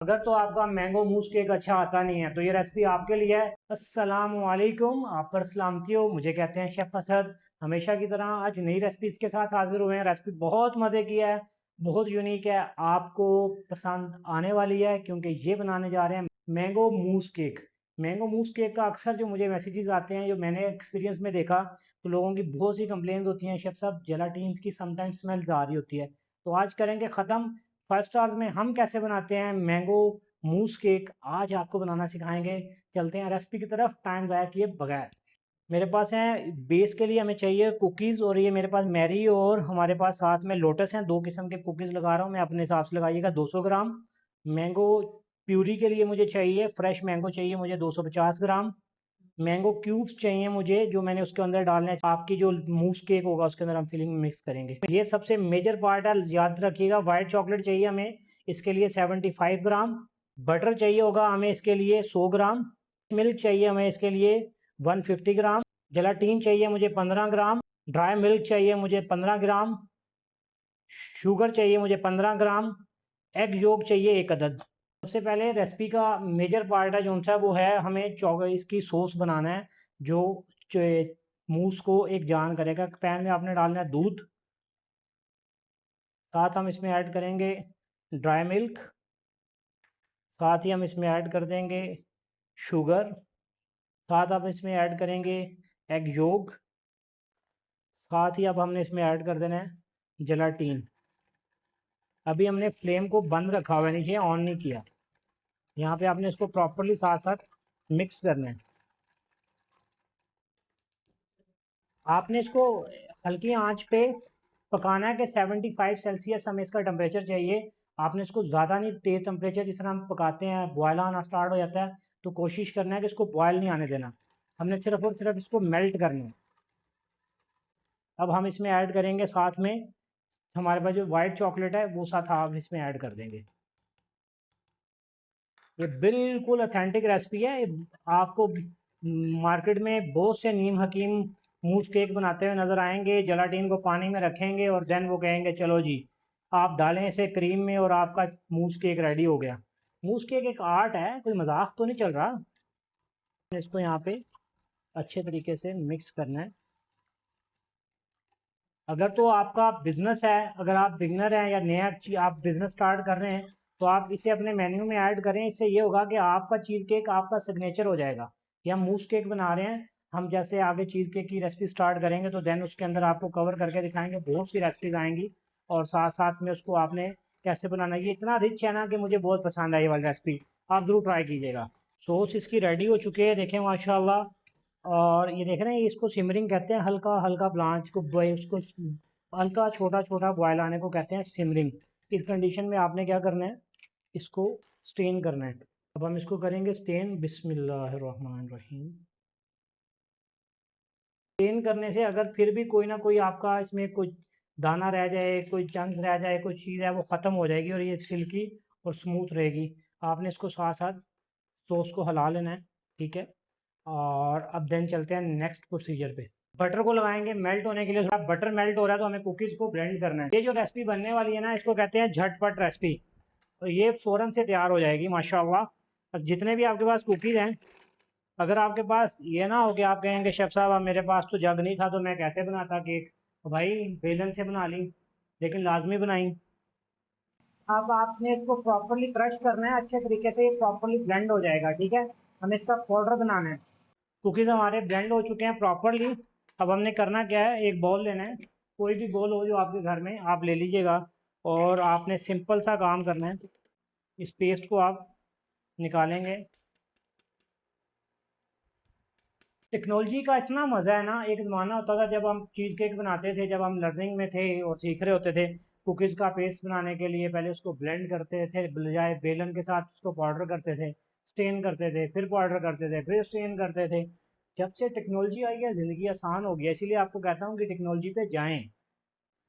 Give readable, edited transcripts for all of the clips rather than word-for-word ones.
अगर तो आपका मैंगो मूस केक अच्छा आता नहीं है तो ये रेसिपी आपके लिए है। अस्सलाम वालेकुम, आप पर सलामती हो। मुझे कहते हैं शेफ असद। हमेशा की तरह आज नई रेसिपीज के साथ हाजिर हुए हैं। रेसिपी बहुत मज़े की है, बहुत यूनिक है, आपको पसंद आने वाली है क्योंकि ये बनाने जा रहे हैं मैंगो मूस केक। मैंगो मूस केक का अक्सर जो मुझे मैसेजेस आते हैं, जो मैंने एक्सपीरियंस में देखा, तो लोगों की बहुत सी कंप्लेंट होती हैं, शेफ साहब जेलाटीन्स की समटाइम्स स्मेल आ रही होती है। तो आज करेंगे ख़त्म। 5 स्टार्स में हम कैसे बनाते हैं मैंगो मूस केक, आज आपको बनाना सिखाएंगे। चलते हैं रेसिपी की तरफ टाइम ज़ाया किए बगैर। मेरे पास है बेस के लिए हमें चाहिए कुकीज़, और ये मेरे पास मैरी और हमारे पास साथ में लोटस हैं। 2 किस्म के कुकीज़ लगा रहा हूँ मैं, अपने हिसाब से लगाइएगा। 200 ग्राम मैंगो प्यूरी के लिए मुझे चाहिए, फ्रेश मैंगो चाहिए मुझे 250 ग्राम। मैंगो क्यूब्स चाहिए मुझे, जो मैंने उसके अंदर डालने हैं। आपकी जो मूस केक होगा उसके अंदर हम फिलिंग मिक्स करेंगे। ये सबसे मेजर पार्ट है, याद रखिएगा। वाइट चॉकलेट चाहिए हमें, इसके लिए 75 ग्राम। बटर चाहिए होगा हमें इसके लिए 100 ग्राम। मिल्क चाहिए हमें इसके लिए 150 ग्राम। जेलाटीन चाहिए मुझे 15 ग्राम। ड्राई मिल्क चाहिए मुझे 15 ग्राम। शुगर चाहिए मुझे 15 ग्राम। एग योग चाहिए 1 अदद। सबसे पहले रेसिपी का मेजर पार्ट है जो सा वो है, हमें इसकी सॉस बनाना है जो मूस को एक जान करेगा। पैन में आपने डालना है दूध, साथ हम इसमें ऐड करेंगे ड्राई मिल्क, साथ ही हम इसमें ऐड कर देंगे शुगर, साथ आप इसमें ऐड करेंगे एग योग, साथ ही अब हमने इसमें ऐड कर देना है जेलाटीन। अभी हमने फ्लेम को बंद रखा हुआ है, नीचे ऑन नहीं किया। यहाँ पे आपने इसको प्रॉपरली साथ साथ मिक्स करना है। आपने इसको हल्की आंच पे पकाना है कि 75 सेल्सियस हमें इसका टेम्परेचर चाहिए। आपने इसको ज़्यादा नहीं, तेज़ टेम्परेचर जिस तरह हम पकाते हैं बॉयल आना स्टार्ट हो जाता है, तो कोशिश करना है कि इसको बॉयल नहीं आने देना। हमने सिर्फ और सिर्फ इसको मेल्ट करना है। अब हम इसमें ऐड करेंगे साथ में हमारे पास जो वाइट चॉकलेट है वो साथ आप इसमें ऐड कर देंगे। ये बिल्कुल ऑथेंटिक रेसिपी है। आपको मार्केट में बहुत से नीम हकीम मूस केक बनाते हुए नज़र आएंगे। जेलाटीन को पानी में रखेंगे और देन वो कहेंगे चलो जी आप डालें इसे क्रीम में और आपका मूस केक रेडी हो गया। मूस केक एक आर्ट है, कोई मजाक तो नहीं चल रहा। इसको यहाँ पे अच्छे तरीके से मिक्स करना है। अगर तो आपका बिजनेस है, अगर आप बिगनर हैं या नया आप बिजनेस स्टार्ट कर रहे हैं, तो आप इसे अपने मेन्यू में ऐड करें। इससे ये होगा कि आपका चीज़ केक आपका सिग्नेचर हो जाएगा। या हम मूस केक बना रहे हैं, हम जैसे आगे चीज़ केक की रेसिपी स्टार्ट करेंगे तो देन उसके अंदर आपको कवर करके दिखाएंगे, बहुत सी रेसिपीज आएंगी। और साथ साथ में उसको आपने कैसे बनाना है। ये इतना रिच है ना कि मुझे बहुत पसंद आई ये वाली रेसिपी, आप ज़रूर ट्राई कीजिएगा। सॉस इसकी रेडी हो चुके हैं, देखें माशाल्लाह। और ये देख रहे हैं, इसको सिमरिंग कहते हैं। हल्का हल्का ब्लांच को उसको हल्का छोटा छोटा बॉयल आने को कहते हैं सिमरिंग। इस कंडीशन में आपने क्या करना है, इसको स्टेन करना है। अब हम इसको करेंगे स्टेन, बिस्मिल्लाहिर्रहमानिर्रहीम। स्टेन करने से अगर फिर भी कोई ना कोई आपका इसमें कोई दाना रह जाए, कोई चंक रह जाए, कोई चीज़ है, वो ख़त्म हो जाएगी और ये सिल्की और स्मूथ रहेगी। आपने इसको साथ साथ सॉस को हिला लेना है, ठीक है। और अब देन चलते हैं नेक्स्ट प्रोसीजर पे। बटर को लगाएंगे मेल्ट होने के लिए। थोड़ा बटर मेल्ट हो रहा है तो हमें कुकीज़ को ब्लेंड करना है। ये जो रेसिपी बनने वाली है ना, इसको कहते हैं झटपट रेसिपी। तो ये फ़ौरन से तैयार हो जाएगी माशाल्लाह। और जितने भी आपके पास कुकीज़ हैं, अगर आपके पास ये ना हो कि आप कहेंगे शेफ़ साहब अब मेरे पास तो जग नहीं था तो मैं कैसे बनाता केक, तो भाई बेलन से बना ली, लेकिन लाजमी बनाई। अब आपने इसको प्रॉपरली क्रश करना है अच्छे तरीके से, प्रॉपरली ब्लेंड हो जाएगा, ठीक है। हमें इसका पाउडर बनाना है। कुकीज़ हमारे ब्लेंड हो चुके हैं प्रॉपरली। अब हमने करना क्या है, एक बॉल लेना है, कोई भी बॉल हो जो आपके घर में आप ले लीजिएगा। और आपने सिंपल सा काम करना है, इस पेस्ट को आप निकालेंगे। टेक्नोलॉजी का इतना मज़ा है ना। एक ज़माना होता था जब हम चीज़ केक बनाते थे, जब हम लर्निंग में थे और सीख रहे होते थे। कुकीज़ का पेस्ट बनाने के लिए पहले उसको ब्लेंड करते थे, बजाय बेलन के साथ उसको पाउडर करते थे, स्टेन करते थे, फिर पाउडर करते थे, फिर स्टेन करते थे। जब से टेक्नोलॉजी आई है ज़िंदगी आसान हो गई है, इसीलिए आपको कहता हूँ कि टेक्नोलॉजी पे जाएँ।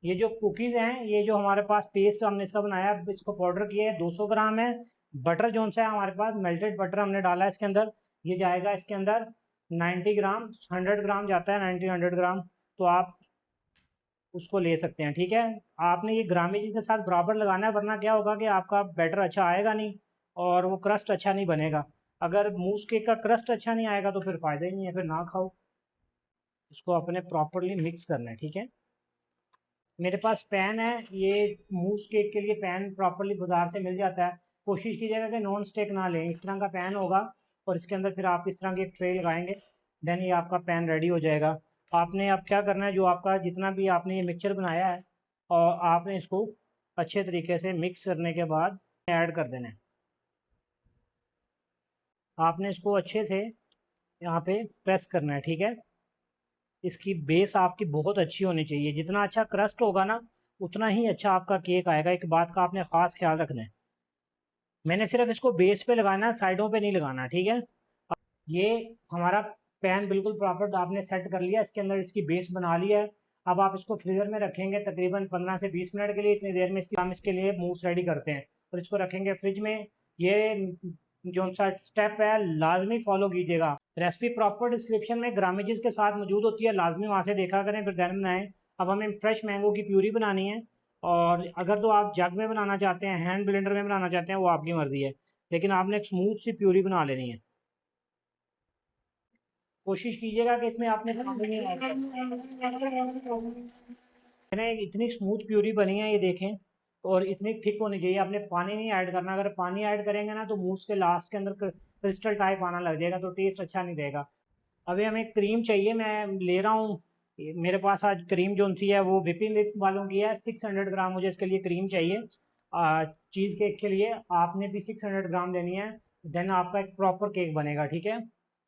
ये जो कुकीज़ हैं, ये जो हमारे पास पेस्ट हमने इसका बनाया, इसको पाउडर किया है, 200 ग्राम है। बटर जो सा है हमारे पास मेल्टेड बटर हमने डाला है इसके अंदर, ये जाएगा इसके अंदर 90 ग्राम। 100 ग्राम जाता है, 90 100 ग्राम। तो आप उसको ले सकते हैं, ठीक है। आपने ये ग्रामेज के साथ बराबर लगाना है, वरना क्या होगा कि आपका बैटर अच्छा आएगा नहीं और वो क्रस्ट अच्छा नहीं बनेगा। अगर मूस केक का क्रस्ट अच्छा नहीं आएगा तो फिर फ़ायदा ही नहीं है, फिर ना खाओ। इसको अपने प्रॉपरली मिक्स करना है, ठीक है। मेरे पास पैन है, ये मूस केक के लिए पैन प्रॉपरली बाजार से मिल जाता है। कोशिश कीजिएगा कि नॉन स्टिक ना लें, इस तरह का पैन होगा और इसके अंदर फिर आप इस तरह की एक ट्रे लगाएंगे, देन ये आपका पैन रेडी हो जाएगा। आपने अब क्या करना है, जो आपका जितना भी आपने ये मिक्सचर बनाया है और आपने इसको अच्छे तरीके से मिक्स करने के बाद ऐड कर देना है। आपने इसको अच्छे से यहाँ पे प्रेस करना है, ठीक है। इसकी बेस आपकी बहुत अच्छी होनी चाहिए, जितना अच्छा क्रस्ट होगा ना उतना ही अच्छा आपका केक आएगा। एक बात का आपने ख़ास ख्याल रखना है, मैंने सिर्फ इसको बेस पे लगाना है, साइडों पे नहीं लगाना, ठीक है। ये हमारा पैन बिल्कुल प्रॉपर आपने सेट कर लिया, इसके अंदर इसकी बेस बना लिया है। अब आप इसको फ्रीज़र में रखेंगे तकरीबन 15 से 20 मिनट के लिए। इतनी देर में हम इसके लिए मूव्स रेडी करते हैं और इसको रखेंगे फ्रिज में। ये जो सा स्टेप है लाजमी फॉलो कीजिएगा। रेसिपी प्रॉपर डिस्क्रिप्शन में ग्रामेजेस के साथ मौजूद होती है, लाजमी वहाँ से देखा करें फिर दैन बनाएं। अब हमें फ्रेश मैंगो की प्यूरी बनानी है, और अगर तो आप जग में बनाना चाहते हैं, हैंड ब्लेंडर में बनाना चाहते हैं, वो आपकी मर्ज़ी है, लेकिन आपने एक स्मूथ सी प्यूरी बना लेनी है। कोशिश कीजिएगा कि इसमें आपने पानी नहीं ऐड करना। इतनी स्मूथ प्यूरी बनी है ये देखें, और इतनी थिक होनी चाहिए। आपने पानी नहीं ऐड करना, अगर पानी ऐड करेंगे ना तो मूस के लास्ट के अंदर क्रिस्टल टाइप आना लग जाएगा, तो टेस्ट अच्छा नहीं रहेगा। अभी हमें क्रीम चाहिए, मैं ले रहा हूँ। मेरे पास आज क्रीम जो थी है वो विपिंग लिप वालों की है। 600 ग्राम मुझे इसके लिए क्रीम चाहिए। चीज़ केक के लिए आपने भी 600 ग्राम लेनी है, देन आपका एक प्रॉपर केक बनेगा, ठीक है।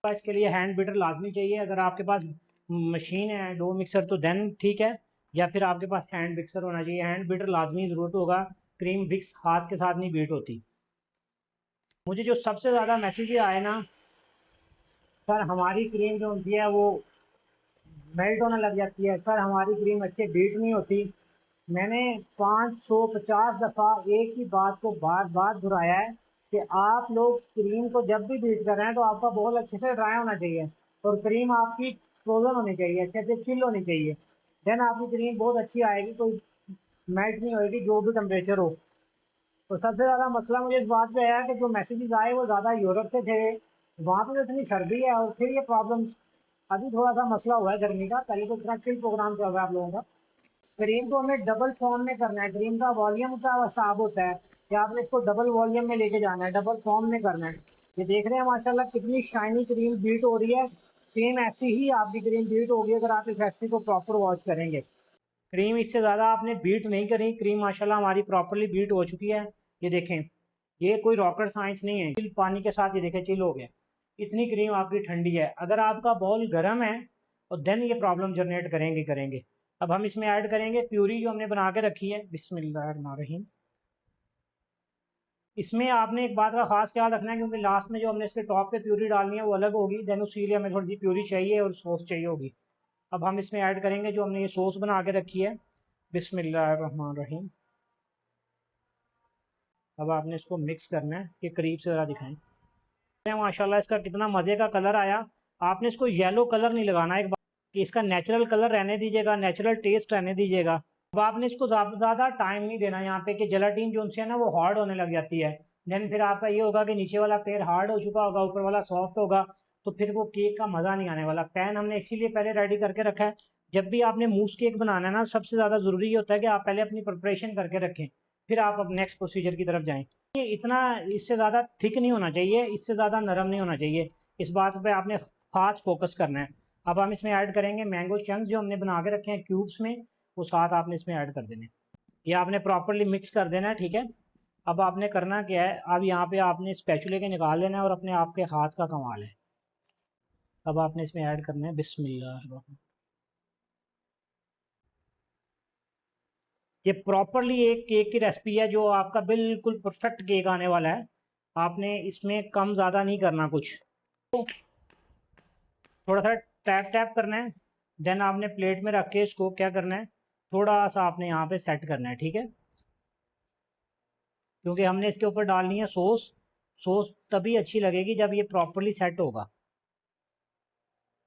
इसके लिए हैंड बीटर लाजमी चाहिए। अगर आपके पास मशीन है डो मिक्सर तो देन ठीक है, या फिर आपके पास हैंड मिक्सर होना चाहिए। हैंड बीटर लाजमी ज़रूरत होगा, क्रीम विक्स हाथ के साथ नहीं बीट होती। मुझे जो सबसे ज़्यादा मैसेज आए ना, सर हमारी क्रीम जो होती है वो मेल्ट होने लग जाती है, सर हमारी क्रीम अच्छे बीट नहीं होती। मैंने 550 दफ़ा एक ही बात को बार बार दोहराया है कि आप लोग क्रीम को जब भी बीट कर रहे हैं तो आपका बहुत अच्छे से ड्राई होना चाहिए और क्रीम आपकी फ्रोजन होनी चाहिए, अच्छे से चिल होनी चाहिए। देन आपकी क्रीम बहुत अच्छी आएगी, कोई मेल्ट नहीं होएगी जो भी टेम्परेचर हो। तो सबसे ज़्यादा मसला मुझे इस बात पे आया कि जो मैसेजेस आए वो ज़्यादा यूरोप से थे, वहाँ पे तो इतनी सर्दी है और फिर ये प्रॉब्लम्स। अभी थोड़ा सा मसला हुआ है गर्मी का, पहले तो इतना चिल प्रोग्राम चल रहा है आप लोगों का। क्रीम को हमें डबल फॉर्म में करना है, क्रीम का वॉल्यूम का हिसाब होता है कि आपने इसको डबल वॉल्यूम में लेके जाना है, डबल फॉर्म में करना है। ये देख रहे हैं माशाल्लाह कितनी शाइनी क्रीम बीट हो रही है, सेम ऐसी ही आपकी क्रीम बीट होगी अगर आप इस रेसिपी को प्रॉपर वॉच करेंगे। क्रीम इससे ज़्यादा आपने बीट नहीं करी, क्रीम माशाल्लाह हमारी प्रॉपरली बीट हो चुकी है। ये देखें, ये कोई रॉकेट साइंस नहीं है, चिल पानी के साथ ये देखें चिल हो गया। इतनी क्रीम आपकी ठंडी है। अगर आपका बॉल गर्म है और देन ये प्रॉब्लम जनरेट करेंगे। अब हम इसमें ऐड करेंगे प्यूरी जो हमने बना के रखी है, बिस्मिल्लाहिर्रहमानिर्रहीम। इसमें आपने एक बात का खास ख्याल रखना है, क्योंकि लास्ट में जो हमने इसके टॉप पे प्यूरी डालनी है वो अलग होगी, देन उसके लिए हमें थोड़ी सी प्यूरी चाहिए और सॉस चाहिए होगी। अब हम इसमें ऐड करेंगे जो हमने ये सॉस बना के रखी है, बिस्मिल्लाहिर्रहमानिर्रहीम। अब आपने इसको मिक्स करना है, कि करीब से ज़रा दिखाएं माशाल्लाह इसका कितना मज़े का कलर आया। आपने इसको येलो कलर नहीं लगाना, एक बार कि इसका नेचुरल कलर रहने दीजिएगा, नेचुरल टेस्ट रहने दीजिएगा। अब आपने इसको ज़्यादा टाइम नहीं देना यहाँ पे कि जेलाटीन जो है ना वो हार्ड होने लग जाती है। देन फिर आपका ये होगा कि नीचे वाला पेड़ हार्ड हो चुका होगा, ऊपर वाला सॉफ्ट होगा, तो फिर वो केक का मज़ा नहीं आने वाला। पैन हमने इसीलिए पहले रेडी करके रखा है। जब भी आपने मूस केक बनाना है ना, सबसे ज़्यादा ज़रूरी ये होता है कि आप पहले अपनी प्रिपरेशन करके रखें, फिर आप अब नेक्स्ट प्रोसीजर की तरफ जाएँ। ये इतना इससे ज़्यादा थिक नहीं होना चाहिए, इससे ज़्यादा नरम नहीं होना चाहिए, इस बात पे आपने ख़ास फोकस करना है। अब हम इसमें ऐड करेंगे मैंगो चंक्स जो हमने बना के रखे हैं क्यूब्स में, वो साथ आपने इसमें ऐड कर देने। ये आपने प्रॉपरली मिक्स कर देना है, ठीक है। अब आपने करना क्या है, अब यहाँ पे आपने स्पैचुले के निकाल लेना है और अपने आपके हाथ का कमाल है। अब आपने इसमें ऐड करना है बिस्मिल्लाह। ये प्रॉपरली एक केक की रेसिपी है जो आपका बिल्कुल परफेक्ट केक आने वाला है। आपने इसमें कम ज़्यादा नहीं करना कुछ, थोड़ा सा टैप टैप करना है। देन आपने प्लेट में रख के इसको क्या करना है, थोड़ा सा आपने यहाँ पे सेट करना है, ठीक है। क्योंकि हमने इसके ऊपर डालनी है सॉस। सॉस तभी अच्छी लगेगी जब ये प्रॉपरली सेट होगा,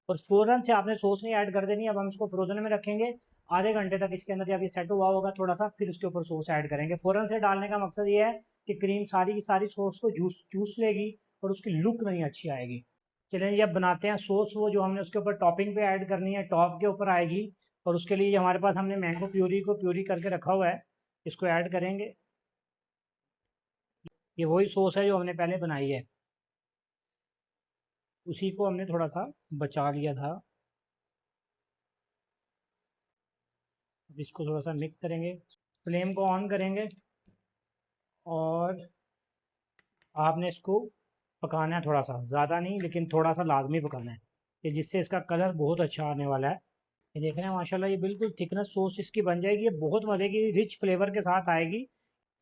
और फ़ौरन से आपने सॉस नहीं ऐड कर देनी। अब हम इसको फ्रोजन में रखेंगे, आधे घंटे तक इसके अंदर जब ये सेट हुआ होगा थोड़ा सा, फिर उसके ऊपर सॉस ऐड करेंगे। फ़ौरन से डालने का मकसद ये है कि क्रीम सारी की सारी सॉस को जूस चूस लेगी और उसकी लुक नहीं अच्छी आएगी। चलिए अब बनाते हैं सॉस। वो जो हमने उसके ऊपर टॉपिंग पे ऐड करनी है टॉप के ऊपर आएगी, और उसके लिए हमारे पास हमने मैंगो प्यूरी को प्यूरी करके रखा हुआ है, इसको ऐड करेंगे। ये वही सॉस है जो हमने पहले बनाई है, उसी को हमने थोड़ा सा बचा लिया था। अब इसको थोड़ा सा मिक्स करेंगे, फ्लेम को ऑन करेंगे और आपने इसको पकाना है थोड़ा सा, ज़्यादा नहीं लेकिन थोड़ा सा लाजमी पकाना है, कि जिससे इसका कलर बहुत अच्छा आने वाला है। ये देख रहे हैं माशाल्लाह, ये बिल्कुल थिकनेस सॉस इसकी बन जाएगी, ये बहुत मज़े की रिच फ्लेवर के साथ आएगी।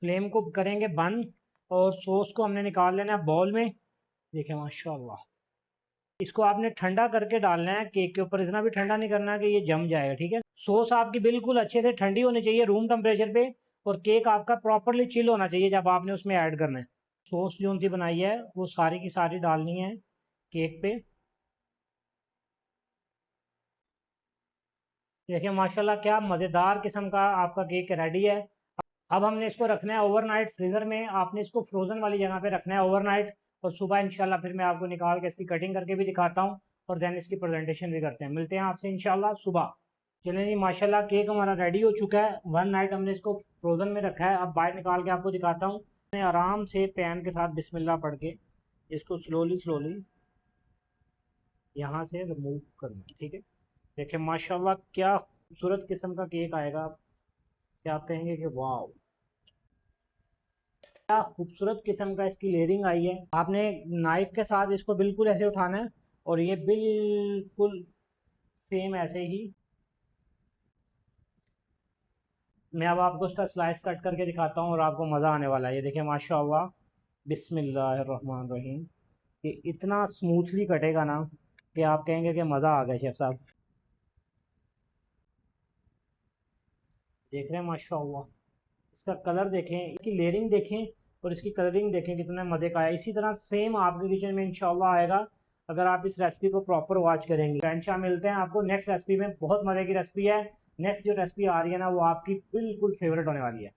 फ्लेम को करेंगे बंद और सॉस को हमने निकाल लेना है बाउल में। देखें माशाल्लाह, इसको आपने ठंडा करके डालना है केक के ऊपर, इतना भी ठंडा नहीं करना है कि ये जम जाएगा, ठीक है। सॉस आपकी बिल्कुल अच्छे से ठंडी होनी चाहिए रूम टेम्परेचर पे, और केक आपका प्रॉपरली चिल होना चाहिए जब आपने उसमें ऐड करना है। सॉस जो उनकी बनाई है वो सारी की सारी डालनी है केक पे। देखिए माशाल्लाह क्या मज़ेदार किस्म का आपका केक रेडी है। अब हमने इसको रखना है ओवरनाइट फ्रीज़र में। आपने इसको फ्रोज़न वाली जगह पे रखना है ओवरनाइट, और सुबह इंशाल्लाह फिर मैं आपको निकाल के इसकी कटिंग करके भी दिखाता हूँ, और देन इसकी प्रेजेंटेशन भी करते हैं। मिलते हैं आपसे इंशाल्लाह सुबह। चलिए जी माशाल्लाह केक हमारा रेडी हो चुका है। वन नाइट हमने इसको फ्रोज़न में रखा है, अब बाहर निकाल के आपको दिखाता हूँ। मैं आराम से पैन के साथ बिस्मिल्लाह पढ़ के इसको स्लोली स्लोली यहाँ से रिमूव करना है, ठीक है। देखिए माशाल्लाह क्या खूबसूरत किस्म का केक आएगा, क्या आप कहेंगे कि वाह, क्या खूबसूरत किस्म का इसकी लेयरिंग आई है। आपने नाइफ के साथ इसको बिल्कुल ऐसे उठाना है, और ये बिल्कुल सेम ऐसे ही मैं अब आपको उसका स्लाइस कट करके दिखाता हूँ और आपको मज़ा आने वाला है। ये देखिए माशाल्लाह, बिस्मिल्लाहिर्रहमानिर्रहीम, ये इतना स्मूथली कटेगा ना कि आप कहेंगे कि मज़ा आ गया शेफ साहब। देख रहे हैं माशाल्लाह, इसका कलर देखें, इसकी लेयरिंग देखें, और इसकी कलरिंग देखें कितना मज़े का है। इसी तरह सेम आपके किचन में इंशाल्लाह आएगा अगर आप इस रेसिपी को प्रॉपर वॉच करेंगे। इंशाल्लाह मिलते हैं आपको नेक्स्ट रेसिपी में, बहुत मज़े की रेसिपी है। नेक्स्ट जो रेसिपी आ रही है ना वो आपकी बिल्कुल फेवरेट होने वाली है।